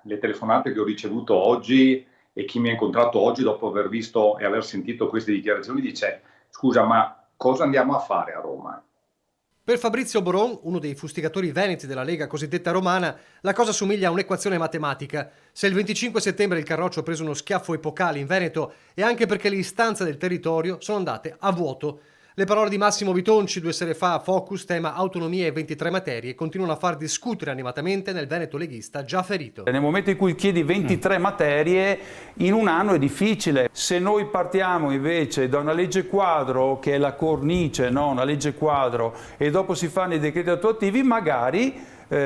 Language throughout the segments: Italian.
le telefonate che ho ricevuto oggi e chi mi ha incontrato oggi dopo aver visto e aver sentito queste dichiarazioni dice: scusa, ma cosa andiamo a fare a Roma? Per Fabrizio Boron, uno dei fustigatori veneti della Lega cosiddetta romana, la cosa somiglia a un'equazione matematica. Se il 25 settembre il Carroccio ha preso uno schiaffo epocale in Veneto è anche perché le istanze del territorio sono andate a vuoto. Le parole di Massimo Bitonci 2 sere fa a Focus, tema autonomia e 23 materie, continuano a far discutere animatamente nel Veneto leghista già ferito. Nel momento in cui chiedi 23 materie, in un anno è difficile. Se noi partiamo invece da una legge quadro, che è la cornice, no? Una legge quadro, e dopo si fanno i decreti attuativi, magari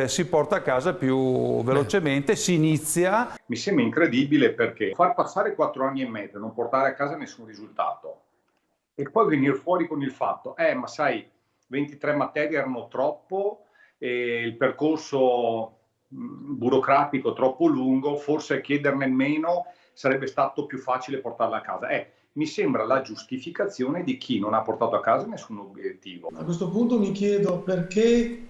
si porta a casa più velocemente, si inizia. Mi sembra incredibile perché far passare 4 anni e mezzo e non portare a casa nessun risultato e poi venire fuori con il fatto, ma sai, 23 materie erano troppo, il percorso burocratico troppo lungo, forse chiederne meno sarebbe stato più facile portarla a casa. Mi sembra la giustificazione di chi non ha portato a casa nessun obiettivo. A questo punto mi chiedo perché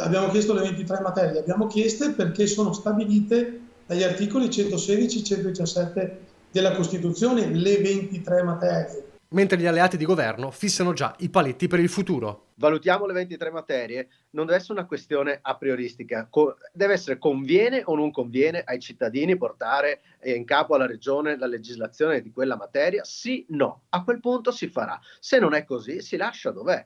abbiamo chiesto le 23 materie. Abbiamo chieste perché sono stabilite dagli articoli 116 e 117 della Costituzione le 23 materie. Mentre gli alleati di governo fissano già i paletti per il futuro. Valutiamo le 23 materie, non deve essere una questione a prioristica, deve essere conviene o non conviene ai cittadini portare in capo alla regione la legislazione di quella materia, sì, no, a quel punto si farà, se non è così si lascia dov'è,